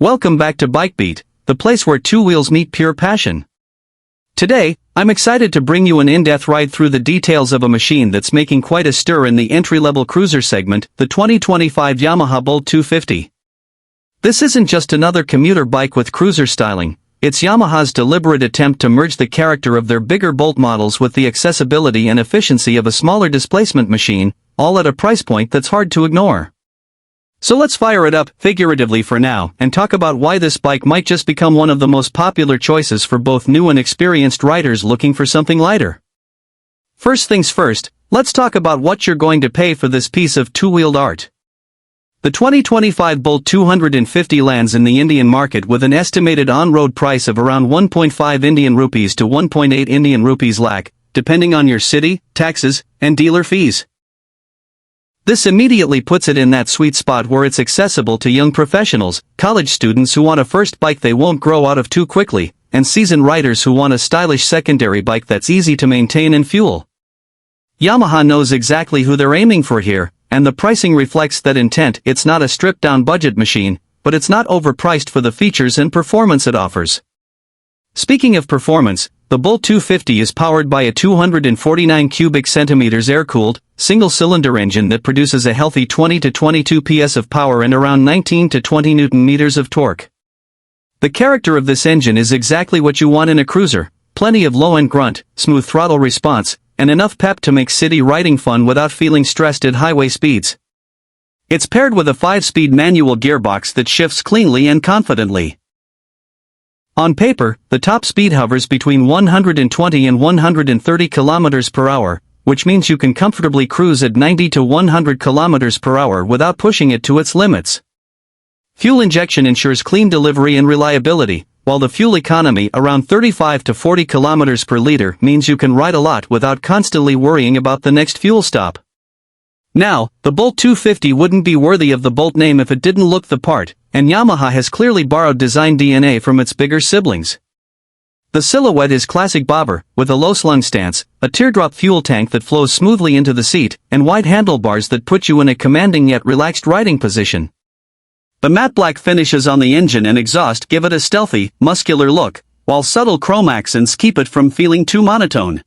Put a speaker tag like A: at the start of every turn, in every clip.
A: Welcome back to BikeBeat, the place where two wheels meet pure passion. Today, I'm excited to bring you an in-depth ride through the details of a machine that's making quite a stir in the entry-level cruiser segment, the 2025 Yamaha Bolt 250. This isn't just another commuter bike with cruiser styling, it's Yamaha's deliberate attempt to merge the character of their bigger Bolt models with the accessibility and efficiency of a smaller displacement machine, all at a price point that's hard to ignore. So let's fire it up, figuratively for now, and talk about why this bike might just become one of the most popular choices for both new and experienced riders looking for something lighter. First things first, let's talk about what you're going to pay for this piece of two-wheeled art. The 2025 Bolt 250 lands in the Indian market with an estimated on-road price of around 1.5 Indian rupees to 1.8 Indian rupees lakh, depending on your city, taxes, and dealer fees. This immediately puts it in that sweet spot where it's accessible to young professionals, college students who want a first bike they won't grow out of too quickly, and seasoned riders who want a stylish secondary bike that's easy to maintain and fuel. Yamaha knows exactly who they're aiming for here, and the pricing reflects that intent. It's not a stripped-down budget machine, but it's not overpriced for the features and performance it offers. Speaking of performance, the Bolt 250 is powered by a 249 cubic centimeters air-cooled, single-cylinder engine that produces a healthy 20 to 22 PS of power and around 19 to 20 Nm of torque. The character of this engine is exactly what you want in a cruiser: plenty of low-end grunt, smooth throttle response, and enough pep to make city riding fun without feeling stressed at highway speeds. It's paired with a 5-speed manual gearbox that shifts cleanly and confidently. On paper, the top speed hovers between 120 and 130 km per hour, which means you can comfortably cruise at 90 to 100 km per hour without pushing it to its limits. Fuel injection ensures clean delivery and reliability, while the fuel economy, around 35 to 40 km per liter, means you can ride a lot without constantly worrying about the next fuel stop. Now, the Bolt 250 wouldn't be worthy of the Bolt name if it didn't look the part, and Yamaha has clearly borrowed design DNA from its bigger siblings. The silhouette is classic bobber, with a low-slung stance, a teardrop fuel tank that flows smoothly into the seat, and wide handlebars that put you in a commanding yet relaxed riding position. The matte black finishes on the engine and exhaust give it a stealthy, muscular look, while subtle chrome accents keep it from feeling too monotone.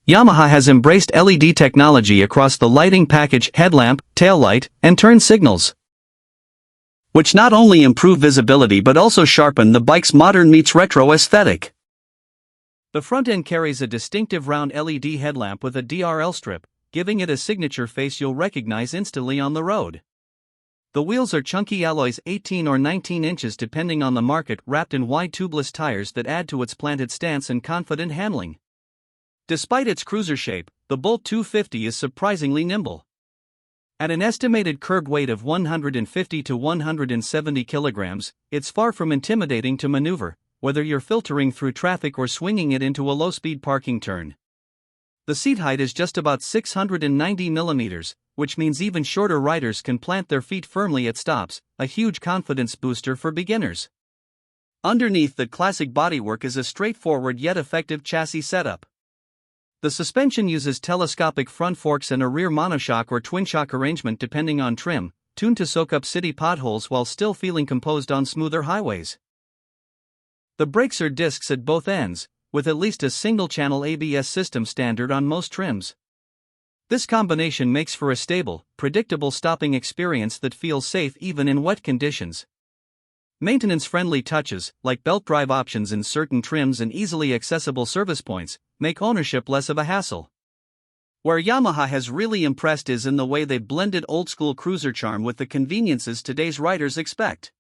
A: Yamaha has embraced LED technology across the lighting package, headlamp, taillight, and turn signals, which not only improve visibility but also sharpen the bike's modern meets retro aesthetic. The front end carries a distinctive round LED headlamp with a DRL strip, giving it a signature face you'll recognize instantly on the road. The wheels are chunky alloys, 18 or 19 inches depending on the market, wrapped in wide tubeless tires that add to its planted stance and confident handling. Despite its cruiser shape, the Bolt 250 is surprisingly nimble. At an estimated curb weight of 150 to 170 kilograms, it's far from intimidating to maneuver, whether you're filtering through traffic or swinging it into a low-speed parking turn. The seat height is just about 690 millimeters, which means even shorter riders can plant their feet firmly at stops, a huge confidence booster for beginners. Underneath the classic bodywork is a straightforward yet effective chassis setup. The suspension uses telescopic front forks and a rear monoshock or twin-shock arrangement depending on trim, tuned to soak up city potholes while still feeling composed on smoother highways. The brakes are discs at both ends, with at least a single-channel ABS system standard on most trims. This combination makes for a stable, predictable stopping experience that feels safe even in wet conditions. Maintenance-friendly touches, like belt drive options in certain trims and easily accessible service points, make ownership less of a hassle. Where Yamaha has really impressed is in the way they've blended old-school cruiser charm with the conveniences today's riders expect.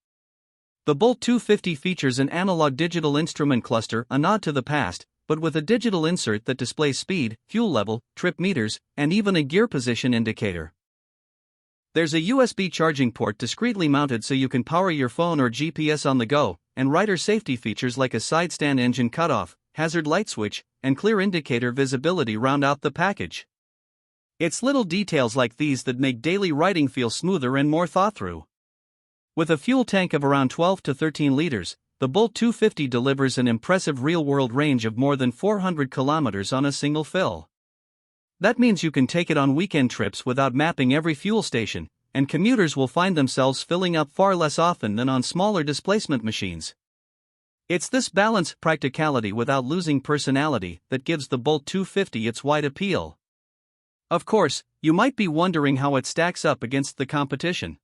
A: The Bolt 250 features an analog digital instrument cluster, a nod to the past, but with a digital insert that displays speed, fuel level, trip meters, and even a gear position indicator. There's a USB charging port discreetly mounted so you can power your phone or GPS on the go, and rider safety features like a side stand engine cutoff, hazard light switch, and clear indicator visibility round out the package. It's little details like these that make daily riding feel smoother and more thought through. With a fuel tank of around 12 to 13 liters, the Bolt 250 delivers an impressive real-world range of more than 400 kilometers on a single fill. That means you can take it on weekend trips without mapping every fuel station, and commuters will find themselves filling up far less often than on smaller displacement machines. It's this balance, practicality without losing personality, that gives the Bolt 250 its wide appeal. Of course, you might be wondering how it stacks up against the competition.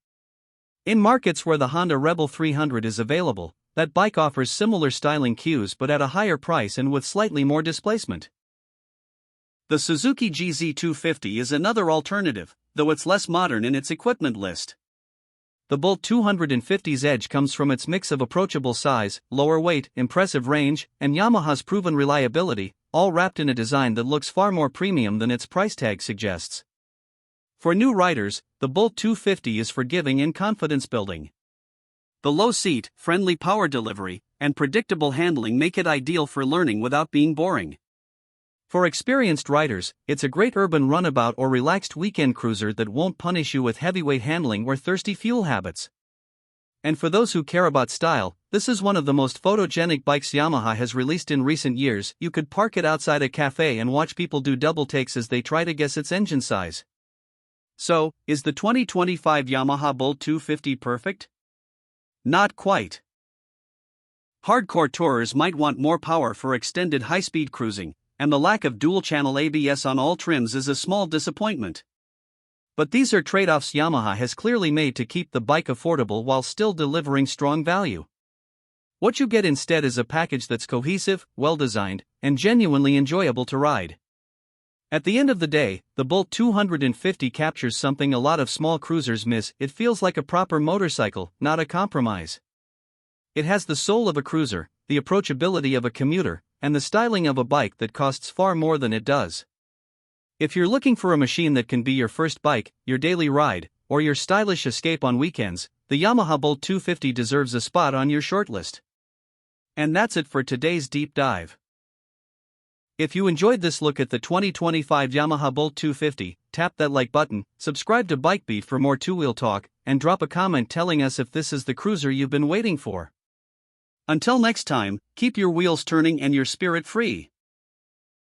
A: In markets where the Honda Rebel 300 is available, that bike offers similar styling cues but at a higher price and with slightly more displacement. The Suzuki GZ250 is another alternative, though it's less modern in its equipment list. The Bolt 250's edge comes from its mix of approachable size, lower weight, impressive range, and Yamaha's proven reliability, all wrapped in a design that looks far more premium than its price tag suggests. For new riders, the Bolt 250 is forgiving and confidence building. The low seat, friendly power delivery, and predictable handling make it ideal for learning without being boring. For experienced riders, it's a great urban runabout or relaxed weekend cruiser that won't punish you with heavyweight handling or thirsty fuel habits. And for those who care about style, this is one of the most photogenic bikes Yamaha has released in recent years. You could park it outside a cafe and watch people do double takes as they try to guess its engine size. So, is the 2025 Yamaha Bolt 250 perfect? Not quite. Hardcore tourers might want more power for extended high-speed cruising, and the lack of dual-channel ABS on all trims is a small disappointment. But these are trade-offs Yamaha has clearly made to keep the bike affordable while still delivering strong value. What you get instead is a package that's cohesive, well-designed, and genuinely enjoyable to ride. At the end of the day, the Bolt 250 captures something a lot of small cruisers miss. It feels like a proper motorcycle, not a compromise. It has the soul of a cruiser, the approachability of a commuter, and the styling of a bike that costs far more than it does. If you're looking for a machine that can be your first bike, your daily ride, or your stylish escape on weekends, the Yamaha Bolt 250 deserves a spot on your shortlist. And that's it for today's deep dive. If you enjoyed this look at the 2025 Yamaha Bolt 250, tap that like button, subscribe to BikeBeat for more two-wheel talk, and drop a comment telling us if this is the cruiser you've been waiting for. Until next time, keep your wheels turning and your spirit free.